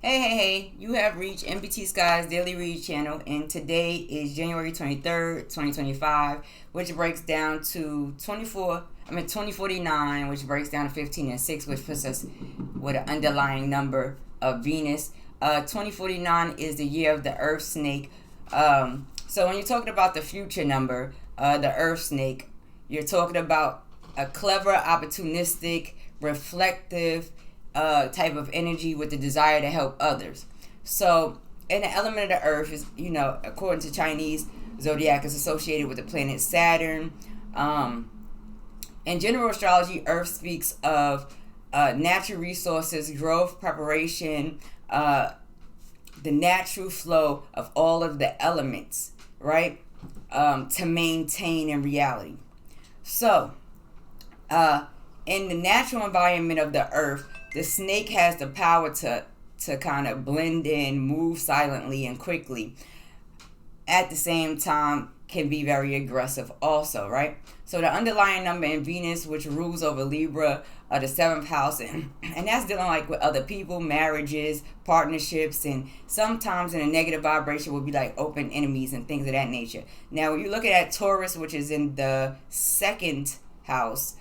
Hey, you have reached Nbtsky's Daily Read channel, and today is January 23rd, 2025, which breaks down to 2049, which breaks down to 15 and 6, which puts us with an underlying number of Venus. 2049 is the year of the Earth Snake. So when you're talking about the future number, the Earth Snake, you're talking about a clever, opportunistic, reflective, type of energy with the desire to help others. So, and the element of the earth is, according to Chinese Zodiac, is associated with the planet Saturn. In general astrology, Earth speaks of natural resources, growth, preparation, the natural flow of all of the elements, right? To maintain in reality. So, in the natural environment of the earth, the snake has the power to kind of blend in, move silently and quickly. At the same time, can be very aggressive also, right? So the underlying number in Venus, which rules over Libra, the 7th house, and that's dealing like with other people, marriages, partnerships, and sometimes in a negative vibration will be like open enemies and things of that nature. Now, when you look at Taurus, which is in the 2nd house,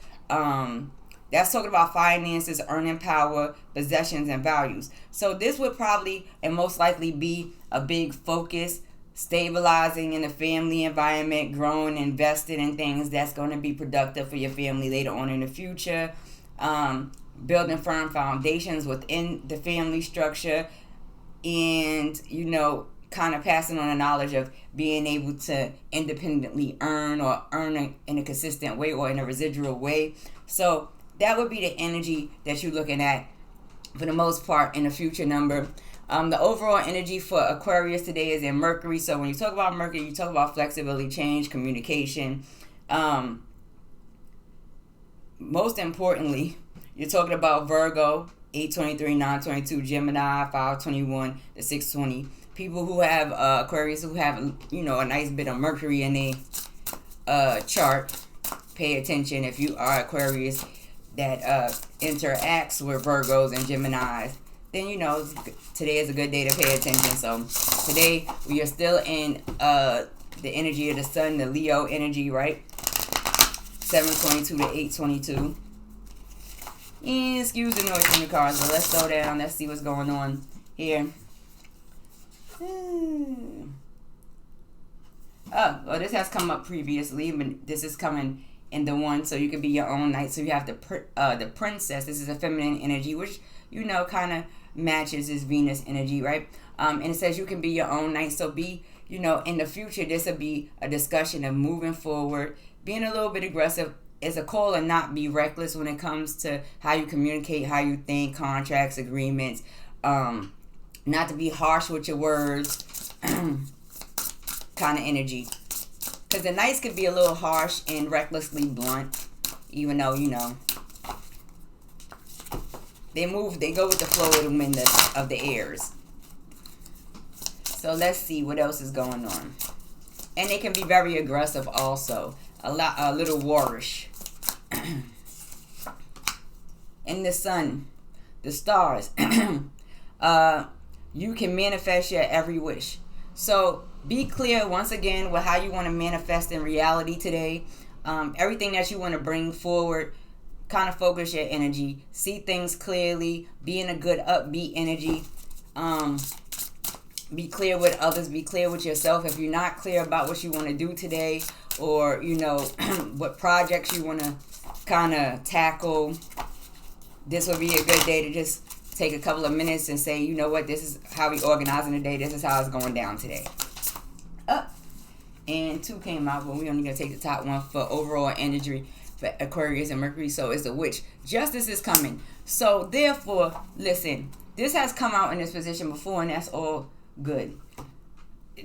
that's talking about finances, earning power, possessions, and values. So this would probably and most likely be a big focus, stabilizing in the family environment, growing, invested in things that's going to be productive for your family later on in the future, building firm foundations within the family structure, and, kind of passing on the knowledge of being able to independently earn or earn in a consistent way or in a residual way. So that would be the energy that you're looking at for the most part in the future number. The overall energy for Aquarius today is in Mercury. So when you talk about Mercury, you talk about flexibility, change, communication. Most importantly, you're talking about Virgo, 823, 922, Gemini, 521 to 620. People who have Aquarius, who have, a nice bit of Mercury in their chart, pay attention. If you are Aquarius that interacts with Virgos and Geminis, then today is a good day to pay attention. So today we are still in the energy of the sun, the Leo energy, right? 722 to 822. And excuse the noise in the cars, but let's slow down. Let's see what's going on here. Oh, well, this has come up previously, but this is coming in the one, so you can be your own knight. So you have the princess. This is a feminine energy, which kind of matches this Venus energy, right? And it says you can be your own knight. So be, in the future, this will be a discussion of moving forward, being a little bit aggressive. It's a call to not be reckless when it comes to how you communicate, how you think, contracts, agreements. Not to be harsh with your words, kind of energy. Because the knights could be a little harsh and recklessly blunt, even though, they go with the flow of the wind of the airs. So let's see what else is going on. And they can be very aggressive also, a little warish. In the sun, the stars, you can manifest your every wish. So be clear once again with how you want to manifest in reality today. Everything that you want to bring forward, kind of focus your energy. See things clearly. Be in a good upbeat energy. Be clear with others. Be clear with yourself. If you're not clear about what you want to do today, or what projects you want to kind of tackle, this would be a good day to just take a couple of minutes and say, what, this is how we organizing the day. This is how it's going down today. Up. And 2 came out, but we're only going to take the top one for overall energy for Aquarius and Mercury. So it's the witch. Justice is coming. So therefore, listen, this has come out in this position before, and that's all good.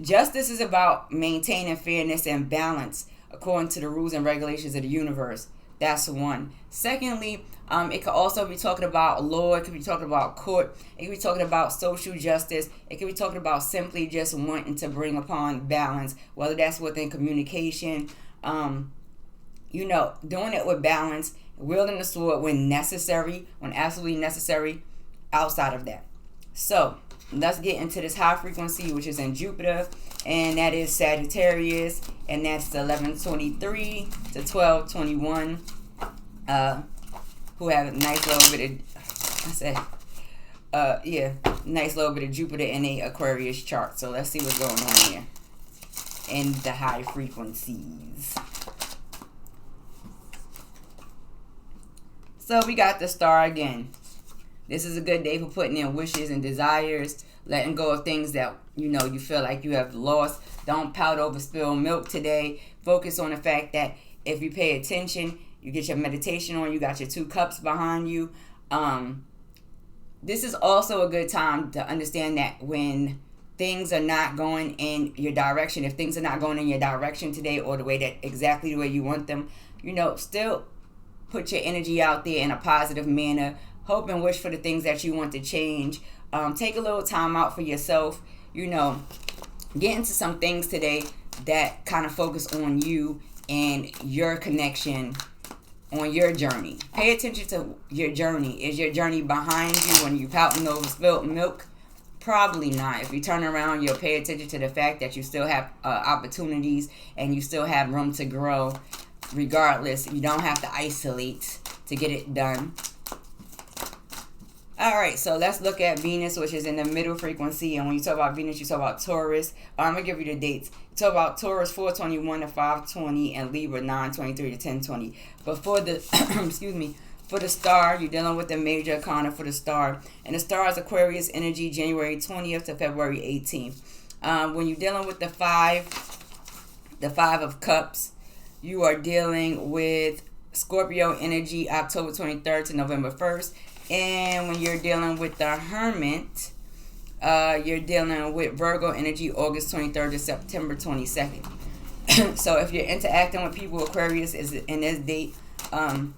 Justice is about maintaining fairness and balance according to the rules and regulations of the universe. That's one. Secondly, it could also be talking about law. It could be talking about court. It could be talking about social justice. It could be talking about simply just wanting to bring upon balance, whether that's within communication, doing it with balance, wielding the sword when necessary, when absolutely necessary, outside of that. So let's get into this high frequency, which is in Jupiter, and that is Sagittarius, and that's 1123 to 1221. Who have a nice little bit of, nice little bit of Jupiter in a Aquarius chart. So let's see what's going on here in the high frequencies. So we got the Star again. This is a good day for putting in wishes and desires, letting go of things that you feel like you have lost. Don't pout over spilled milk today. Focus on the fact that if you pay attention, you get your meditation on, you got your 2 cups behind you. This is also a good time to understand that when things are not going in your direction, if things are not going in your direction today or exactly the way you want them, still put your energy out there in a positive manner. Hope and wish for the things that you want to change. Take a little time out for yourself. Get into some things today that kind of focus on you and your connection on your journey. Pay attention to your journey. Is your journey behind you when you pouting over spilled milk? Probably not. If you turn around, you'll pay attention to the fact that you still have opportunities and you still have room to grow. Regardless, you don't have to isolate to get it done. Alright, so let's look at Venus, which is in the middle frequency. And when you talk about Venus, you talk about Taurus. I'm going to give you the dates. You talk about Taurus 421 to 520 and Libra 923 to 1020. But for the, for the Star, you're dealing with the major arcana for the Star. And the Star is Aquarius energy, January 20th to February 18th. When you're dealing with the Five of Cups, you are dealing with Scorpio energy, October 23rd to November 1st. And when you're dealing with the Hermit, you're dealing with Virgo energy, August 23rd to September 22nd. So if you're interacting with people, Aquarius is in this date. Don't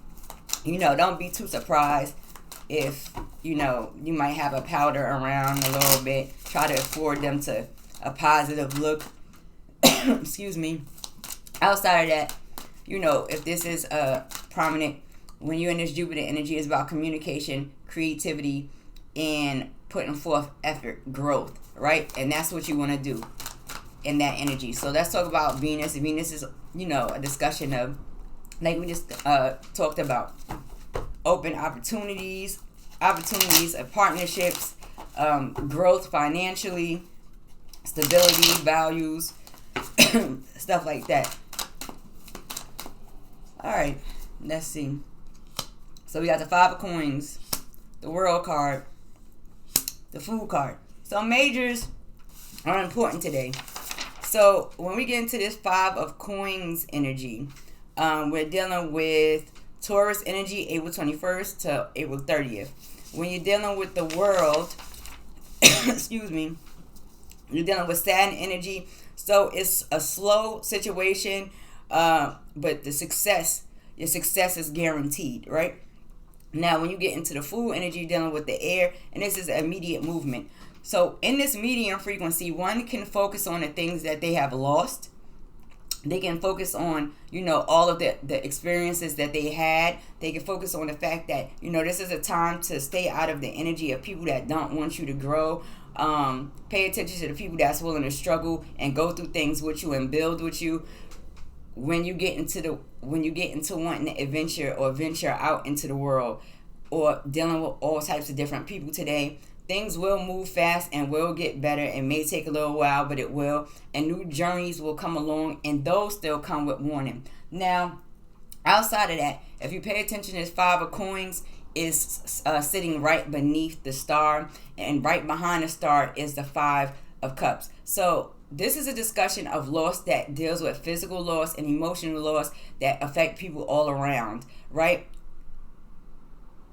be too surprised if, you might have a powder around a little bit. Try to afford them to a positive look. Excuse me. Outside of that, if this is prominent, when you're in this Jupiter energy, it's about communication, creativity, and putting forth effort, growth, right? And that's what you want to do in that energy. So let's talk about Venus. Venus is, a discussion of, like we just talked about, open opportunities of partnerships, growth financially, stability, values, stuff like that. All right, let's see. So we got the 5 of Coins, the World card, the Fool card. So majors are important today. So when we get into this 5 of Coins energy, we're dealing with Taurus energy, April 21st to April 30th. When you're dealing with the World, you're dealing with Saturn energy. So it's a slow situation, but your success is guaranteed, right? Now, when you get into the Fool energy, you're dealing with the air, and this is immediate movement. So in this medium frequency, one can focus on the things that they have lost. They can focus on, all of the experiences that they had. They can focus on the fact that, this is a time to stay out of the energy of people that don't want you to grow. Pay attention to the people that's willing to struggle and go through things with you and build with you. When you get into wanting to venture out into the world, or dealing with all types of different people today, things will move fast and will get better. It may take a little while, but it will. And new journeys will come along, and those still come with warning. Now, outside of that, if you pay attention, this 5 of Coins is sitting right beneath the Star, and right behind the Star is the 5 of Cups. So this is a discussion of loss that deals with physical loss and emotional loss that affect people all around, right?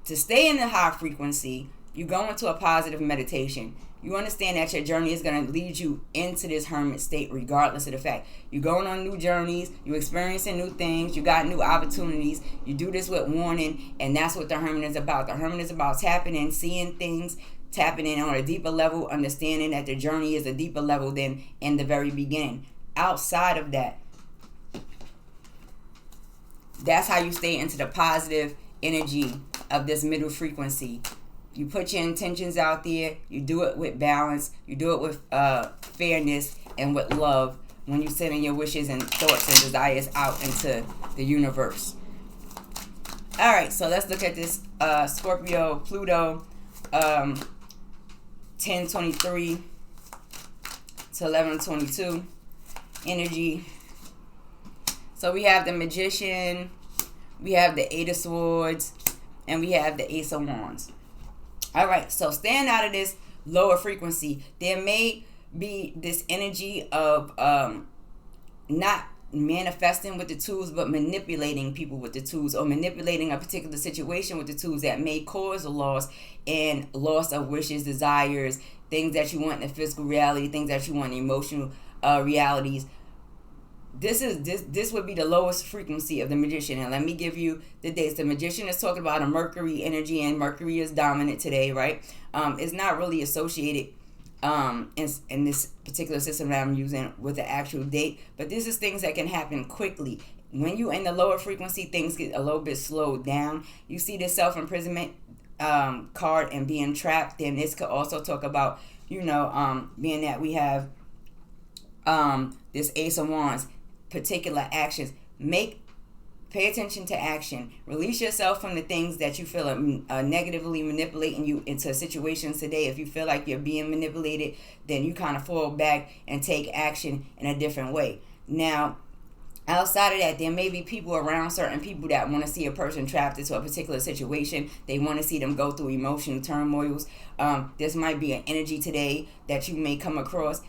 To stay in the high frequency, you go into a positive meditation. You understand that your journey is going to lead you into this hermit state regardless of the fact. You're going on new journeys, you're experiencing new things, you got new opportunities. You do this with warning, and that's what the hermit is about. The hermit is about tapping in, seeing things, tapping in on a deeper level, understanding that the journey is a deeper level than in the very beginning. Outside of that, that's how you stay into the positive energy of this middle frequency. You put your intentions out there. You do it with balance. You do it with fairness and with love when you sending your wishes and thoughts and desires out into the universe. All right, so let's look at this Scorpio, Pluto, 1023 to 1122 energy. So we have the Magician, we have the Eight of Swords, and we have the Ace of Wands. All right, so staying out of this lower frequency, there may be this energy of not manifesting with the tools, but manipulating people with the tools, or manipulating a particular situation with the tools that may cause a loss, and loss of wishes, desires, things that you want in the physical reality, things that you want in emotional realities. This would be the lowest frequency of the Magician. And let me give you the dates. The Magician is talking about a Mercury energy, and Mercury is dominant today, right? It's not really associated in this particular system that I'm using with the actual date, but this is things that can happen quickly. When you in the lower frequency, things get a little bit slowed down. You see this self-imprisonment card and being trapped, then this could also talk about, being that we have this Ace of Wands, particular actions. Pay attention to action. Release yourself from the things that you feel are negatively manipulating you into situations today. If you feel like you're being manipulated, then you kind of fall back and take action in a different way. Now, outside of that, there may be people around, certain people that want to see a person trapped into a particular situation. They want to see them go through emotional turmoils. This might be an energy today that you may come across.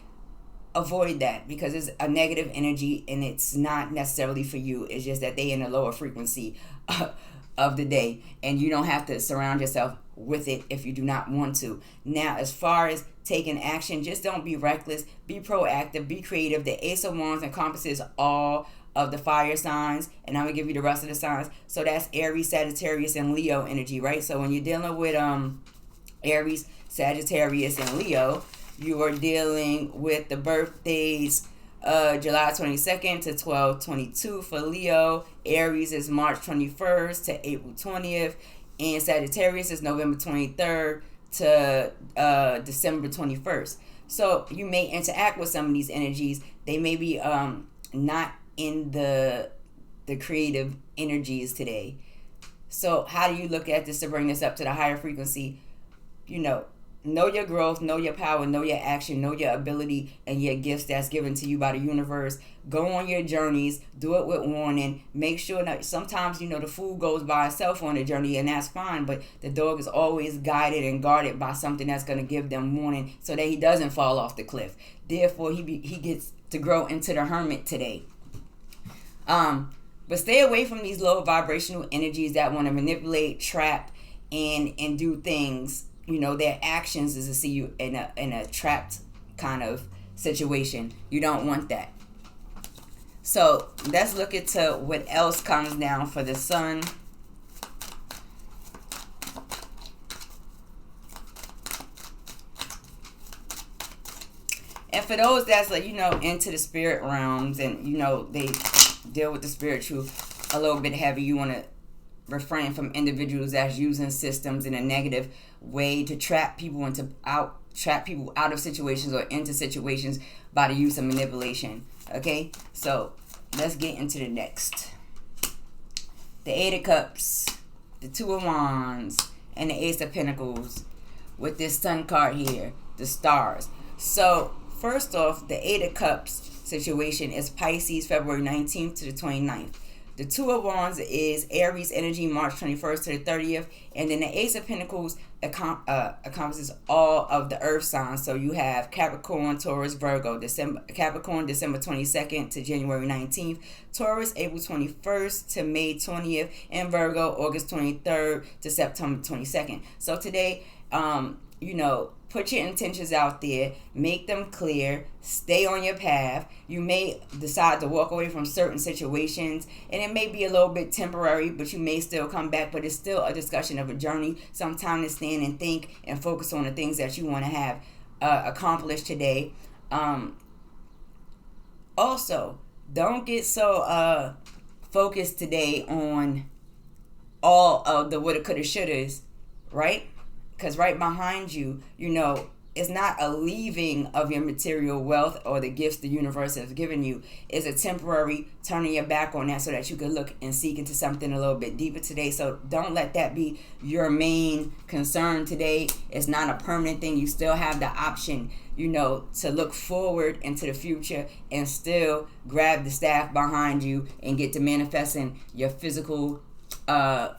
Avoid that, because it's a negative energy and it's not necessarily for you. It's just that they in a lower frequency of the day, and you don't have to surround yourself with it if you do not want to. Now, as far as taking action, just don't be reckless. Be proactive. Be creative. The Ace of Wands encompasses all of the fire signs, and I'm gonna give you the rest of the signs. So that's Aries, Sagittarius, and Leo energy, right? So when you're dealing with Aries, Sagittarius, and Leo, you are dealing with the birthdays July 22nd to 12/22 for Leo. Aries is March 21st to April 20th. And Sagittarius is November 23rd to December 21st. So you may interact with some of these energies. They may be not in the creative energies today. So how do you look at this to bring this up to the higher frequency? Know your growth, know your power, know your action, know your ability and your gifts that's given to you by the universe. Go on your journeys. Do it with warning. Make sure that sometimes, the fool goes by itself on the journey, and that's fine. But the dog is always guided and guarded by something that's going to give them warning so that he doesn't fall off the cliff. Therefore, he gets to grow into the hermit today. But stay away from these low vibrational energies that want to manipulate, trap, and do things. Their actions is to see you in a trapped kind of situation. You don't want that. So let's look into what else comes down for the sun. And for those that's into the spirit realms, and they deal with the spiritual a little bit heavy, you want to refrain from individuals that's using systems in a negative way to trap people out of situations or into situations by the use of manipulation. Okay, so let's get into the next. The Eight of Cups, the Two of Wands, and the Ace of Pentacles with this Sun card here, the stars. So first off, the Eight of Cups situation is Pisces, February 19th to the 29th. The Two of Wands is Aries energy, March 21st to the 30th. And then the Ace of Pentacles encompasses all of the earth signs. So you have Capricorn, Taurus, Virgo. Capricorn, December 22nd to January 19th. Taurus, April 21st to May 20th. And Virgo, August 23rd to September 22nd. So today, put your intentions out there, make them clear, stay on your path. You may decide to walk away from certain situations, and it may be a little bit temporary, but you may still come back. But it's still a discussion of a journey. Some time to stand and think and focus on the things that you want to have accomplished today. Also, don't get so focused today on all of the woulda, coulda, shouldas, right? because right behind you, it's not a leaving of your material wealth or the gifts the universe has given you. It's a temporary turning your back on that so that you can look and seek into something a little bit deeper today. So don't let that be your main concern today. It's not a permanent thing. You still have the option, to look forward into the future and still grab the staff behind you and get to manifesting your physical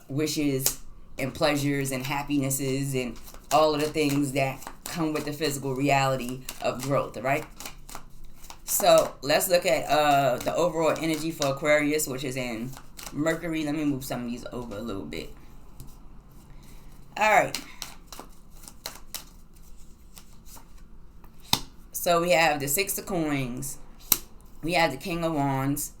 wishes and pleasures and happinesses and all of the things that come with the physical reality of growth, right? So let's look at the overall energy for Aquarius, which is in Mercury. Let me move some of these over a little bit. All right. So we have the Six of Coins, we have the King of Wands,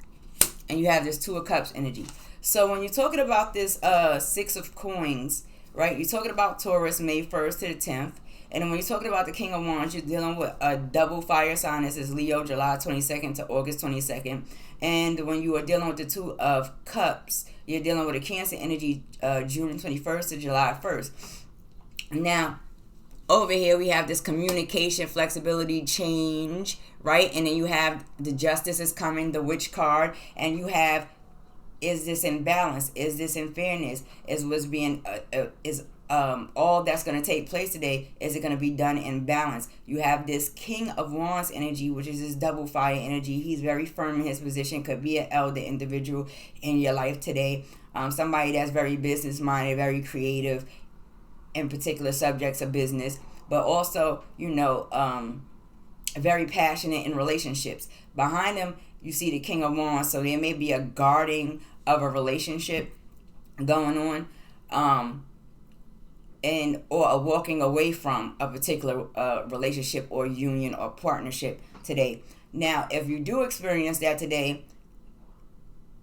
and you have this Two of Cups energy. So when you're talking about this Six of Coins, right, you're talking about Taurus, May 1st to the 10th. And then when you're talking about the King of Wands, you're dealing with a double fire sign. This is Leo, July 22nd to August 22nd. And when you are dealing with the Two of Cups, you're dealing with a Cancer energy, June 21st to July 1st. Now, over here, we have this communication, flexibility, change, right? And then you have the Justice is coming, the Witch card. And you have, is this in balance? Is this in fairness? Is what's being, all that's going to take place today, is it going to be done in balance? You have this King of Wands energy, which is this double fire energy. He's very firm in his position, could be an elder individual in your life today. Somebody that's very business minded, very creative in particular subjects of business, but also, very passionate in relationships. Behind him, you see the King of Wands, so there may be a guarding of a relationship going on. Or a walking away from a particular relationship or union or partnership today. Now, if you do experience that today,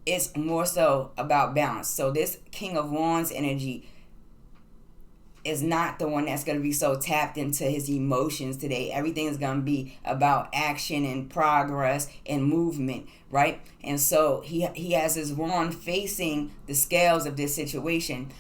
it's more so about balance. So this King of Wands energy is not the one that's going to be so tapped into his emotions today. Everything is going to be about action and progress and movement, right? And so he has his wand facing the scales of this situation.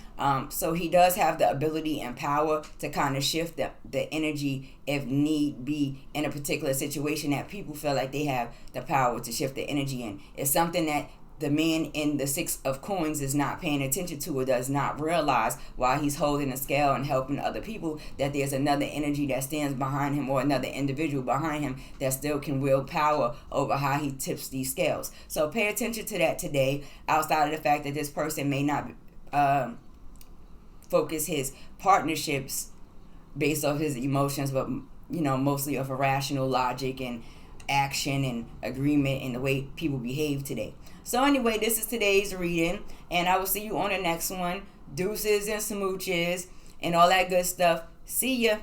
So he does have the ability and power to kind of shift the energy if need be in a particular situation that people feel like they have the power to shift the energy in. It's something that the man in the Six of Coins is not paying attention to or does not realize while he's holding the scale and helping other people, that there's another energy that stands behind him or another individual behind him that still can wield power over how he tips these scales. So pay attention to that today, outside of the fact that this person may not focus his partnerships based off his emotions, but mostly of a rational logic and action and agreement in the way people behave today. So anyway, this is today's reading, and I will see you on the next one. Deuces and smooches and all that good stuff. See ya.